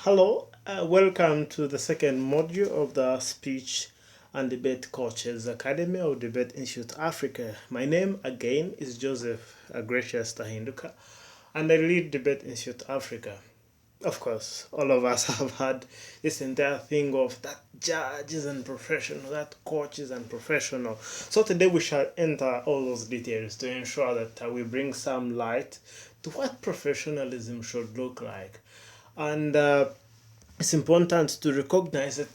Hello, welcome to the second module of the Speech and Debate Coaches Academy of Debate Institute Africa. My name again is Joseph Gracious Tahinduka, and I lead Debate Institute Africa. Of course, all of us have had this entire thing of that judge is unprofessional, that coach is unprofessional. So today we shall enter all those details to ensure that we bring some light to what professionalism should look like. And it's important to recognize that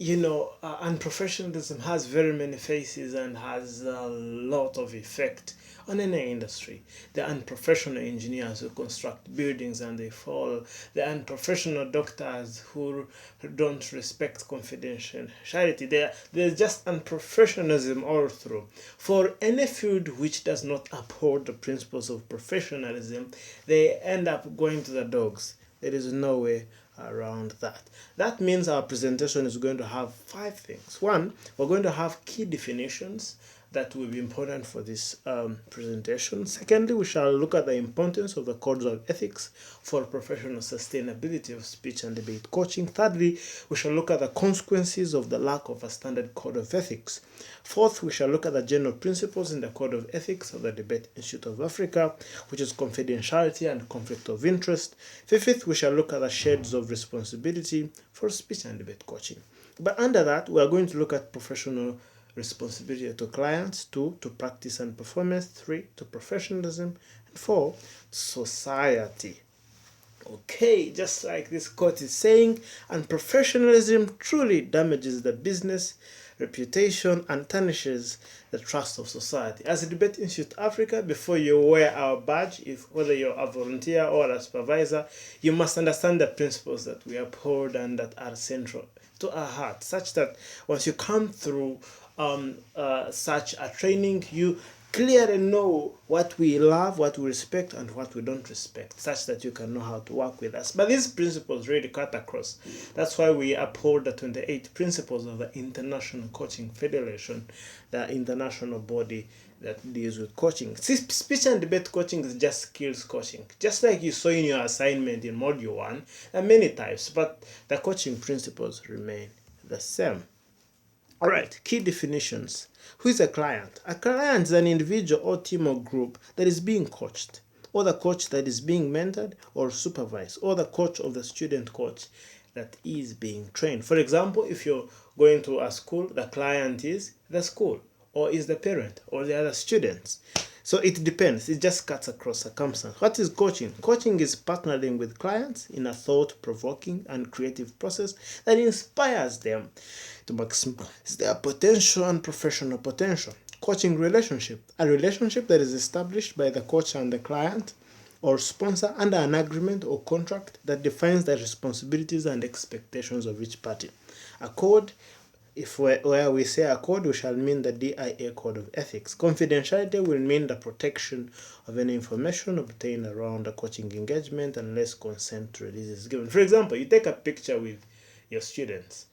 unprofessionalism has very many faces and has a lot of effect on any industry. The unprofessional engineers who construct buildings and they fall, the unprofessional doctors who don't respect confidentiality. There's just unprofessionalism all through. For any field which does not uphold the principles of professionalism, they end up going to the dogs. There is no way around that. That means our presentation is going to have 5 things. One, we're going to have key definitions that will be important for this presentation. Secondly, we shall look at the importance of the codes of ethics for professional sustainability of speech and debate coaching. Thirdly, we shall look at the consequences of the lack of a standard code of ethics. Fourth, we shall look at the general principles in the code of ethics of the Debate Institute of Africa, which is confidentiality and conflict of interest. Fifth, we shall look at the shades of responsibility for speech and debate coaching. But under that, we are going to look at professional responsibility to clients, 2, to practice and performance, 3, to professionalism, and 4, society. Okay, just like this quote is saying, and professionalism truly damages the business reputation and tarnishes the trust of society. As a Debate Institute Africa, before you wear our badge, whether you're a volunteer or a supervisor, you must understand the principles that we uphold and that are central to our heart, such that once you come through such a training, you clearly know what we love, what we respect, and what we don't respect, such that you can know how to work with us. But these principles really cut across. That's why we uphold the 28 principles of the International Coaching Federation, the international body that deals with coaching. Speech and debate coaching is just skills coaching. Just like you saw in your assignment in Module 1, there are many types, but the coaching principles remain the same. All right, key definitions. Who is a client? A client is an individual or team or group that is being coached, or the coach that is being mentored or supervised, or the coach of the student coach that is being trained. For example, if you're going to a school, the client is the school, or is the parent, or the other students. So it depends. It just cuts across circumstance. What is coaching? Coaching is partnering with clients in a thought-provoking and creative process that inspires them to maximize their potential and professional potential. Coaching relationship. A relationship that is established by the coach and the client or sponsor under an agreement or contract that defines the responsibilities and expectations of each party. A code. Where we say a code, we shall mean the DIA Code of Ethics. Confidentiality will mean the protection of any information obtained around a coaching engagement unless consent to release is given. For example, you take a picture with your students.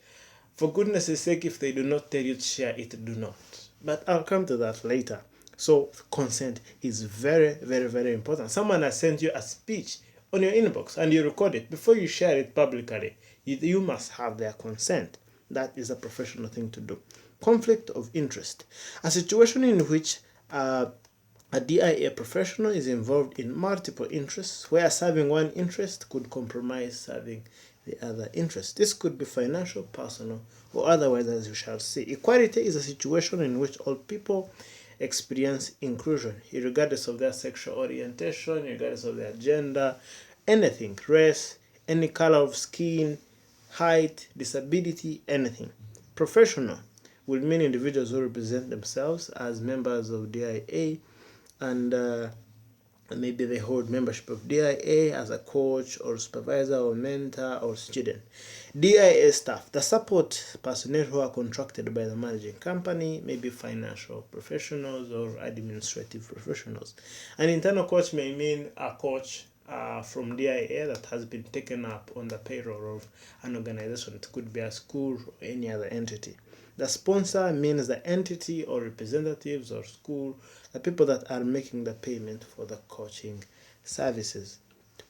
For goodness' sake, if they do not tell you to share it, do not. But I'll come to that later. So consent is very, very, very important. Someone has sent you a speech on your inbox and you record it. Before you share it publicly, you must have their consent. That is a professional thing to do. Conflict of interest. A situation in which a DIA professional is involved in multiple interests, where serving one interest could compromise serving the other interest. This could be financial, personal, or otherwise, as you shall see. Equality is a situation in which all people experience inclusion, regardless of their sexual orientation, regardless of their gender, anything, race, any color of skin, height, disability, anything. Professional will mean individuals who represent themselves as members of DIA and maybe they hold membership of DIA as a coach or supervisor or mentor or student. DIA staff, the support personnel who are contracted by the managing company, maybe financial professionals or administrative professionals. An internal coach may mean a coach from DIA that has been taken up on the payroll of an organization. It could be a school or any other entity. The sponsor means the entity or representatives or school, the people that are making the payment for the coaching services.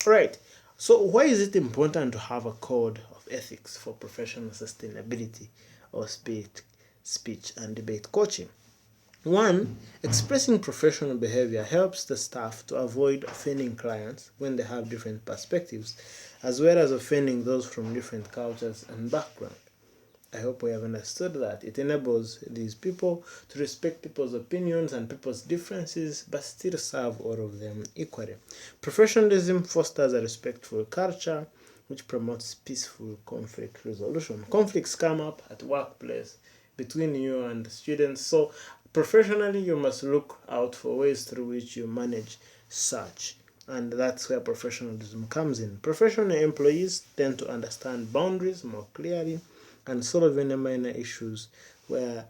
All right. So why is it important to have a code of ethics for professional sustainability or speech and debate coaching? One, expressing professional behavior helps the staff to avoid offending clients when they have different perspectives, as well as offending those from different cultures and backgrounds. I hope we have understood that. It enables these people to respect people's opinions and people's differences, but still serve all of them equally. Professionalism fosters a respectful culture, which promotes peaceful conflict resolution. Conflicts come up at workplace between you and the students, so professionally you must look out for ways through which you manage such. And that's where professionalism comes in. Professional employees tend to understand boundaries more clearly and solve any minor issues where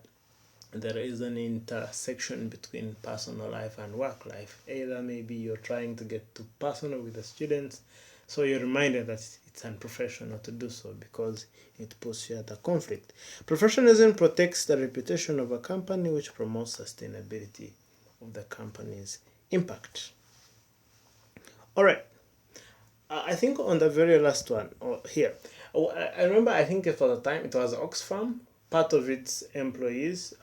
there is an intersection between personal life and work life. Either maybe you're trying to get too personal with the students, so you're reminded that it's unprofessional to do so because it puts you at a conflict. Professionalism protects the reputation of a company, which promotes sustainability of the company's impact. All right. I think on the very last one here, I remember I think for the time it was Oxfam. Part of its employees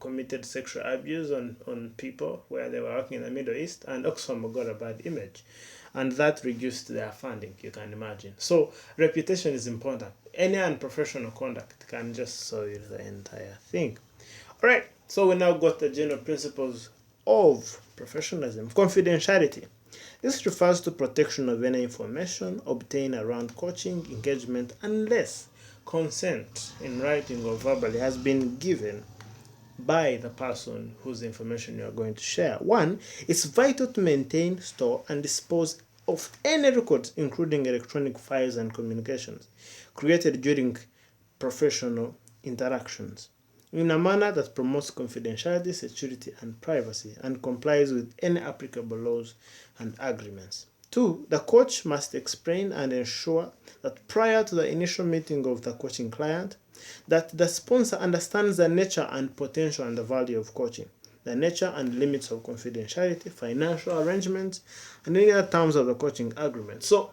committed sexual abuse on people where they were working in the Middle East, and Oxfam got a bad image, and that reduced their funding. You can imagine. So reputation is important. Any unprofessional conduct can just soil the entire thing. All right. So we now got the general principles of professionalism. Confidentiality. This refers to protection of any information obtained around coaching engagement unless consent in writing or verbally has been given by the person whose information you are going to share. One, it's vital to maintain, store, and dispose of any records, including electronic files and communications, created during professional interactions, in a manner that promotes confidentiality, security, and privacy, and complies with any applicable laws and agreements. Two, the coach must explain and ensure that prior to the initial meeting of the coaching client, that the sponsor understands the nature and potential and the value of coaching, the nature and limits of confidentiality, financial arrangements, and any other terms of the coaching agreement. So,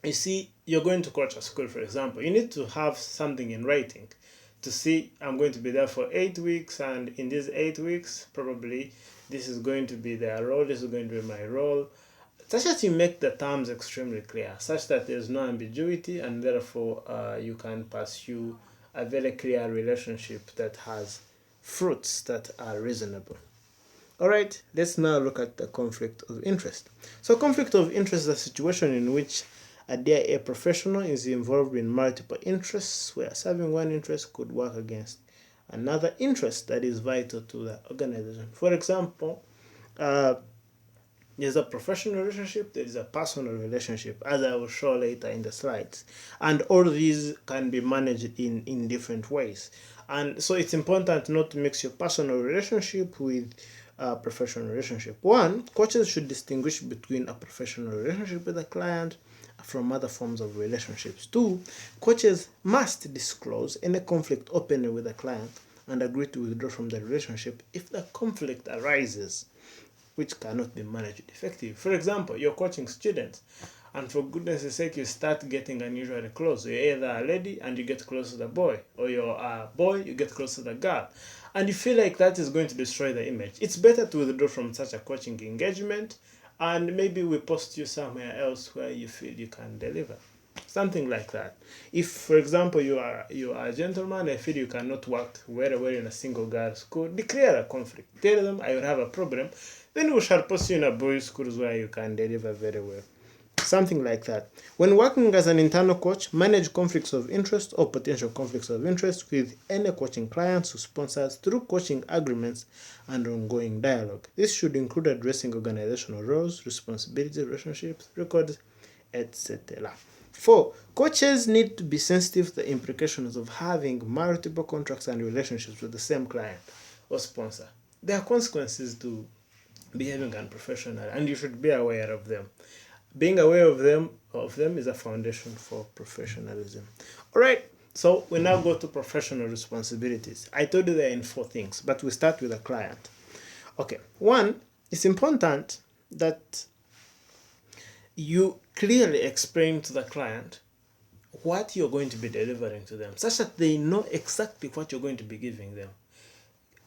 you see, you're going to coach a school, for example, you need to have something in writing to see I'm going to be there for 8 weeks, and in these 8 weeks, probably this is going to be their role, this is going to be my role, such that you make the terms extremely clear, such that there's no ambiguity, and therefore you can pursue a very clear relationship that has fruits that are reasonable. All right, let's now look at the conflict of interest. So conflict of interest is a situation in which a professional is involved in multiple interests where serving one interest could work against another interest that is vital to the organization. For example, there's a professional relationship, there is a personal relationship, as I will show later in the slides. And all these can be managed in different ways. And so it's important not to mix your personal relationship with a professional relationship. One, coaches should distinguish between a professional relationship with a client from other forms of relationships. Two, coaches must disclose any conflict openly with the client and agree to withdraw from the relationship if the conflict arises, which cannot be managed effectively. For example, you're coaching students, and for goodness sake, you start getting unusually close. You're either a lady and you get close to the boy, or you're a boy, you get close to the girl, and you feel like that is going to destroy the image. It's better to withdraw from such a coaching engagement, and maybe we post you somewhere else where you feel you can deliver. Something like that. If, for example, you are a gentleman, I feel you cannot work very well in a single girls' school, declare a conflict. Tell them I will have a problem. Then we shall post you in a boys' schools where you can deliver very well. Something like that. When working as an internal coach, manage conflicts of interest or potential conflicts of interest with any coaching clients or sponsors through coaching agreements and ongoing dialogue. This should include addressing organizational roles, responsibilities, relationships, records, etc. 4. Coaches need to be sensitive to the implications of having multiple contracts and relationships with the same client or sponsor. There are consequences to behaving unprofessionally, and you should be aware of them. Being aware of them is a foundation for professionalism. All right, so we now go to professional responsibilities. I told you they're in 4 things, but we start with a client. Okay, 1, it's important that you clearly explain to the client what you're going to be delivering to them, such that they know exactly what you're going to be giving them.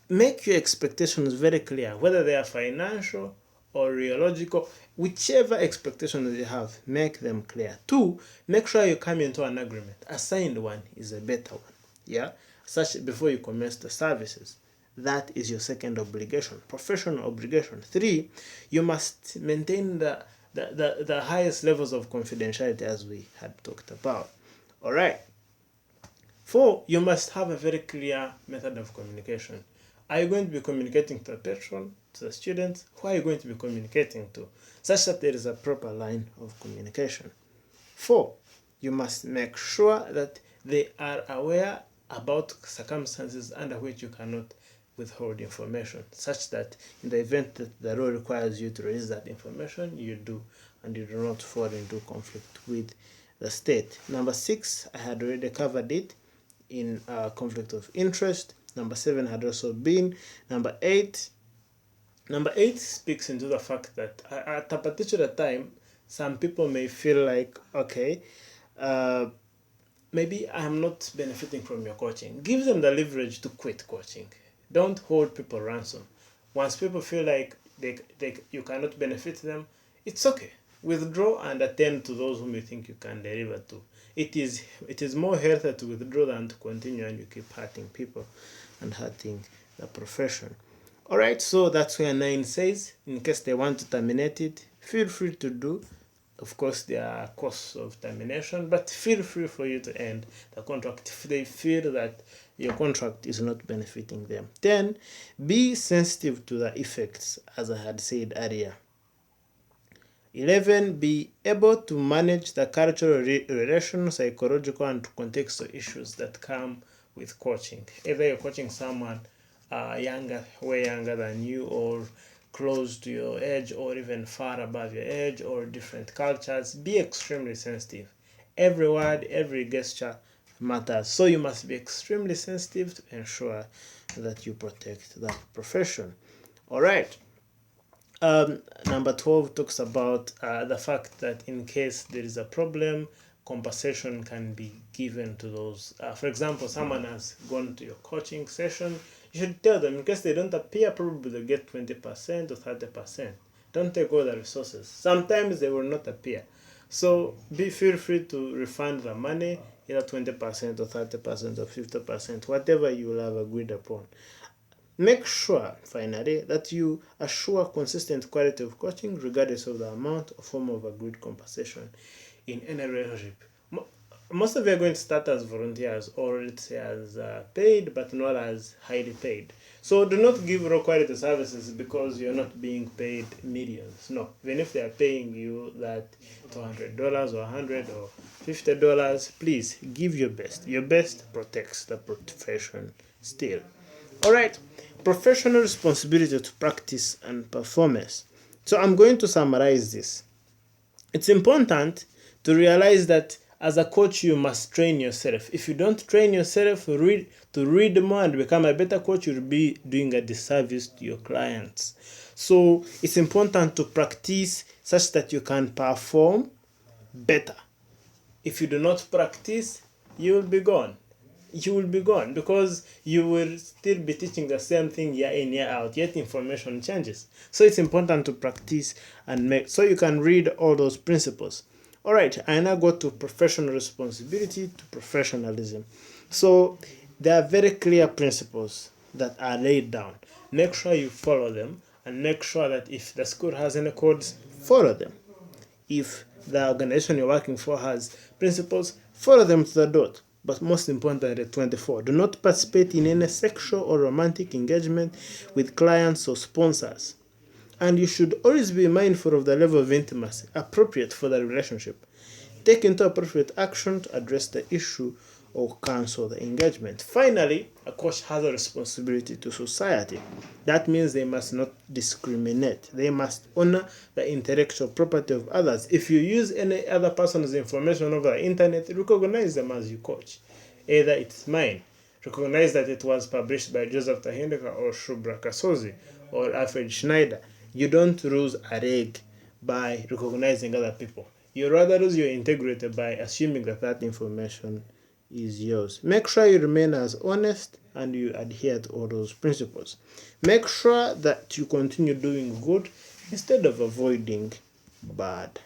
Make your expectations very clear, whether they are financial or rheological, whichever expectations you have, make them clear. Two, make sure you come into an agreement. A signed one is a better one. Yeah, such before you commence the services. That is your second obligation, professional obligation. Three, you must maintain the highest levels of confidentiality as we had talked about. All right. Four, you must have a very clear method of communication. Are you going to be communicating to the patron, to the students? Who are you going to be communicating to? Such that there is a proper line of communication. Four, you must make sure that they are aware about circumstances under which you cannot withhold information, such that in the event that the law requires you to release that information, you do, and you do not fall into conflict with the state. Number six, I had already covered it in conflict of interest. Number seven had also been. Number eight speaks into the fact that at a particular time, some people may feel like, okay, maybe I'm not benefiting from your coaching. Give them the leverage to quit coaching. Don't hold people ransom. Once people feel like you cannot benefit them, it's okay. Withdraw and attend to those whom you think you can deliver to. It is more healthy to withdraw than to continue and you keep hurting people and hurting the profession. All right, so that's where 9 says, in case they want to terminate it, feel free to do. Of course, there are costs of termination, but feel free for you to end the contract if they feel that your contract is not benefiting them. 10, be sensitive to the effects, as I had said earlier. 11, be able to manage the cultural, relational, psychological, and contextual issues that come with coaching. Either you're coaching someone way younger than you, or close to your age, or even far above your age, or different cultures. Be extremely sensitive. Every word, every gesture matters. So you must be extremely sensitive to ensure that you protect that profession. All right. Number 12 talks about the fact that in case there is a problem, compensation can be given to those. For example, someone has gone to your coaching session, you should tell them, in case they don't appear, probably they get 20% or 30%. Don't take all the resources. Sometimes they will not appear. So feel free to refund the money, either 20% or 30% or 50%, whatever you will have agreed upon. Make sure, finally, that you assure consistent quality of coaching regardless of the amount or form of agreed compensation in any relationship. Most of you are going to start as volunteers, or let's say as paid, but not as highly paid. So do not give low quality services because you're not being paid millions. No, even if they are paying you that $200 or $100 or $50, please give your best. Your best protects the profession still. All right, professional responsibility to practice and performance. So I'm going to summarize this. It's important to realize that as a coach, you must train yourself. If you don't train yourself to read more and become a better coach, you'll be doing a disservice to your clients. So it's important to practice such that you can perform better. If you do not practice, you will be gone. Because you will still be teaching the same thing year in, year out, yet information changes. So it's important to practice and so you can read all those principles. All right, I now go to professional responsibility to professionalism. So there are very clear principles that are laid down. Make sure you follow them, and make sure that if the school has any codes, follow them. If the organization you're working for has principles, follow them to the dot. But most importantly, 24, do not participate in any sexual or romantic engagement with clients or sponsors. And you should always be mindful of the level of intimacy appropriate for the relationship. Take into appropriate action to address the issue or cancel the engagement. Finally, a coach has a responsibility to society. That means they must not discriminate. They must honor the intellectual property of others. If you use any other person's information over the internet, recognize them as you coach. Either it's mine. Recognize that it was published by Joseph Tahinduka or Shubra Kasozi or Alfred Schneider. You don't lose a leg by recognizing other people. You rather lose your integrity by assuming that that information is yours. Make sure you remain as honest and you adhere to all those principles. Make sure that you continue doing good instead of avoiding bad.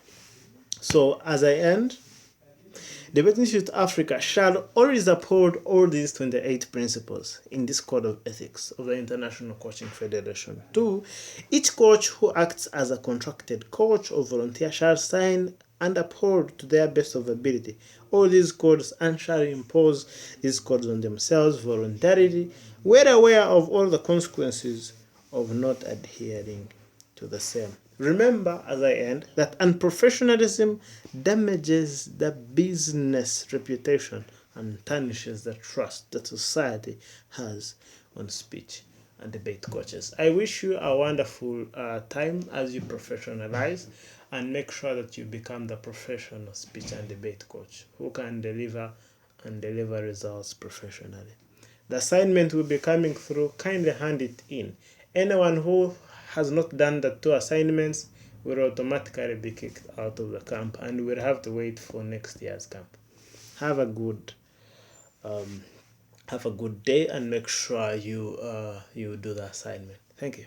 So, as I end, the Bathing Institute Africa shall always uphold all these 28 principles in this code of ethics of the International Coaching Federation. 2. Each coach who acts as a contracted coach or volunteer shall sign and uphold to their best of ability all these codes and shall impose these codes on themselves voluntarily, well aware of all the consequences of not adhering to the same. Remember, as I end, that unprofessionalism damages the business reputation and tarnishes the trust that society has on speech and debate coaches. I wish you a wonderful time as you professionalize and make sure that you become the professional speech and debate coach who can deliver results professionally. The assignment will be coming through. Kindly hand it in. Anyone who has not done the 2 assignments will automatically be kicked out of the camp and will have to wait for next year's camp. Have a good day and make sure you do the assignment. Thank you.